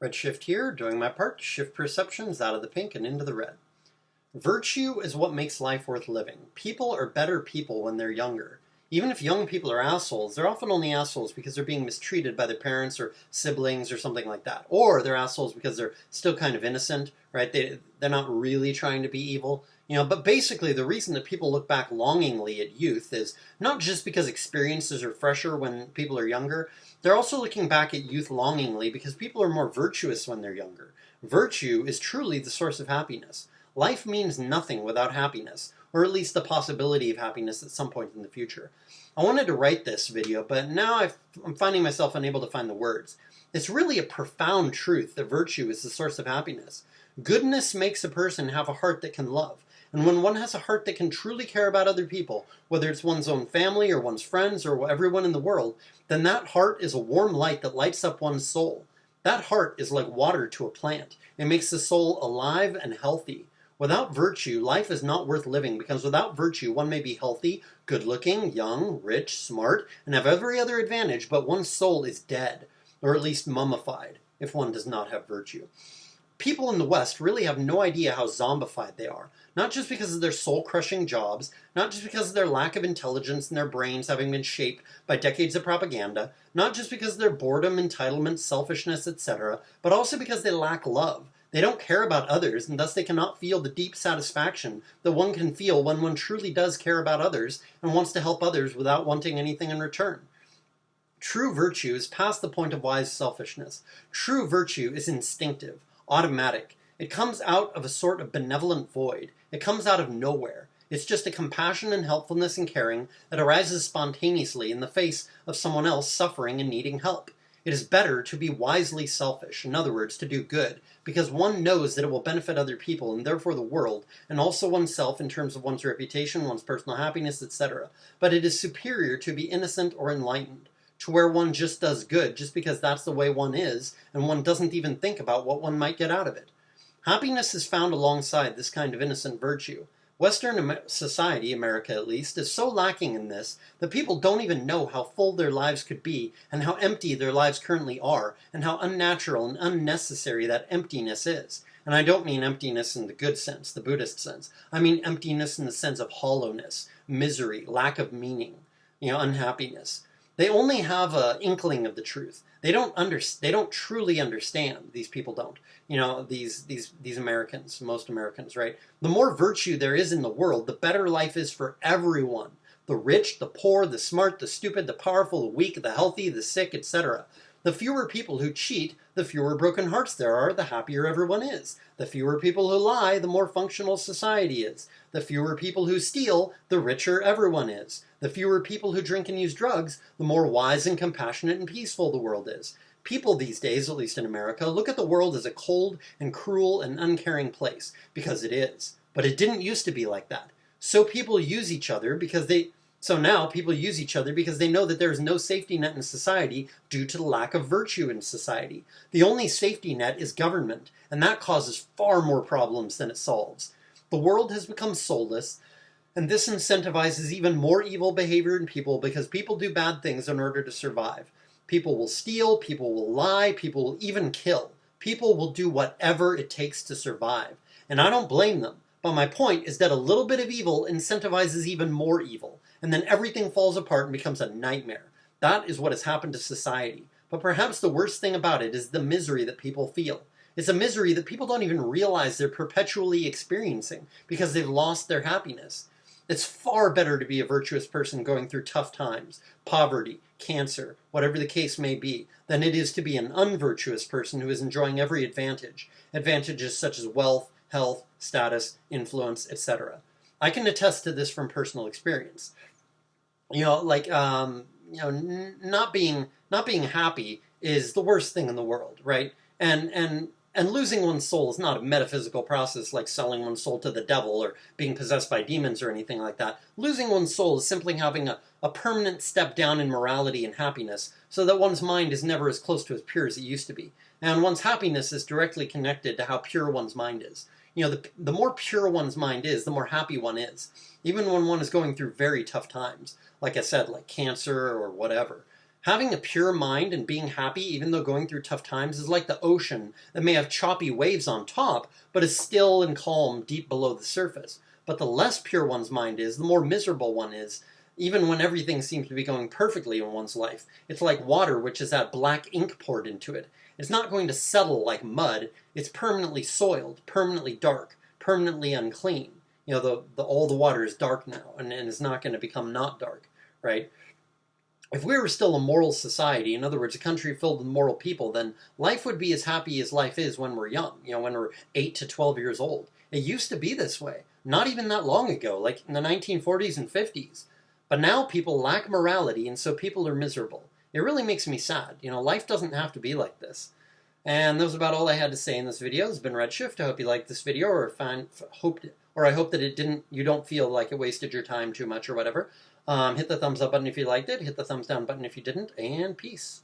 Redshift here, doing my part to shift perceptions out of the pink and into the red. Virtue is what makes life worth living. People are better people when they're younger. Even if young people are assholes, they're often only assholes because they're being mistreated by their parents or siblings or something like that. Or they're assholes because they're still kind of innocent, right? They're not really trying to be evil. But basically the reason that people look back longingly at youth is not just because experiences are fresher when people are younger. They're also looking back at youth longingly because people are more virtuous when they're younger. Virtue is truly the source of happiness. Life means nothing without happiness, or at least the possibility of happiness at some point in the future. I wanted to write this video, but now I'm finding myself unable to find the words. It's really a profound truth that virtue is the source of happiness. Goodness makes a person have a heart that can love. And when one has a heart that can truly care about other people, whether it's one's own family or one's friends or everyone in the world, then that heart is a warm light that lights up one's soul. That heart is like water to a plant. It makes the soul alive and healthy. Without virtue, life is not worth living, because without virtue, one may be healthy, good-looking, young, rich, smart, and have every other advantage, but one's soul is dead, or at least mummified, if one does not have virtue. People in the West really have no idea how zombified they are, not just because of their soul-crushing jobs, not just because of their lack of intelligence in their brains having been shaped by decades of propaganda, not just because of their boredom, entitlement, selfishness, etc., but also because they lack love. They don't care about others, and thus they cannot feel the deep satisfaction that one can feel when one truly does care about others and wants to help others without wanting anything in return. True virtue is past the point of wise selfishness. True virtue is instinctive, automatic. It comes out of a sort of benevolent void. It comes out of nowhere. It's just a compassion and helpfulness and caring that arises spontaneously in the face of someone else suffering and needing help. It is better to be wisely selfish, in other words, to do good, because one knows that it will benefit other people and therefore the world, and also oneself in terms of one's reputation, one's personal happiness, etc. But it is superior to be innocent or enlightened, to where one just does good just because that's the way one is, and one doesn't even think about what one might get out of it. Happiness is found alongside this kind of innocent virtue. Western society, America at least, is so lacking in this that people don't even know how full their lives could be and how empty their lives currently are and how unnatural and unnecessary that emptiness is. And I don't mean emptiness in the good sense, the Buddhist sense. I mean emptiness in the sense of hollowness, misery, lack of meaning, unhappiness. They only have an inkling of the truth. They don't truly understand. These people don't. These Americans, most Americans, right? The more virtue there is in the world, the better life is for everyone. The rich, the poor, the smart, the stupid, the powerful, the weak, the healthy, the sick, etc. The fewer people who cheat, the fewer broken hearts there are, the happier everyone is. The fewer people who lie, the more functional society is. The fewer people who steal, the richer everyone is. The fewer people who drink and use drugs, the more wise and compassionate and peaceful the world is. People these days, at least in America, look at the world as a cold and cruel and uncaring place, because it is. But it didn't used to be like that. So now people use each other because they know that there is no safety net in society due to the lack of virtue in society. The only safety net is government, and that causes far more problems than it solves. The world has become soulless, and this incentivizes even more evil behavior in people because people do bad things in order to survive. People will steal, people will lie, people will even kill. People will do whatever it takes to survive. And I don't blame them. But my point is that a little bit of evil incentivizes even more evil. And then everything falls apart and becomes a nightmare. That is what has happened to society. But perhaps the worst thing about it is the misery that people feel. It's a misery that people don't even realize they're perpetually experiencing because they've lost their happiness. It's far better to be a virtuous person going through tough times, poverty, cancer, whatever the case may be, than it is to be an unvirtuous person who is enjoying every advantage. Advantages such as wealth, health, status, influence, etc. I can attest to this from personal experience. Not being happy is the worst thing in the world, right? And losing one's soul is not a metaphysical process like selling one's soul to the devil or being possessed by demons or anything like that. Losing one's soul is simply having a permanent step down in morality and happiness so that one's mind is never as close to as pure as it used to be. And one's happiness is directly connected to how pure one's mind is. The more pure one's mind is, the more happy one is. Even when one is going through very tough times, like I said, like cancer or whatever. Having a pure mind and being happy even though going through tough times is like the ocean that may have choppy waves on top, but is still and calm deep below the surface. But the less pure one's mind is, the more miserable one is, even when everything seems to be going perfectly in one's life. It's like water which has had black ink poured into it. It's not going to settle like mud. It's permanently soiled, permanently dark, permanently unclean. You know, all the water is dark now, and it's not going to become not dark, right? If we were still a moral society, in other words, a country filled with moral people, then life would be as happy as life is when we're young, you know, when we're 8 to 12 years old. It used to be this way, not even that long ago, like in the 1940s and 50s. But now people lack morality, and so people are miserable. It really makes me sad. You know, life doesn't have to be like this. And that was about all I had to say in this video. It's been Redshift. I hope you liked this video, or I hope that you don't feel like it wasted your time too much or whatever. Hit the thumbs up button if you liked it, hit the thumbs down button if you didn't, and peace.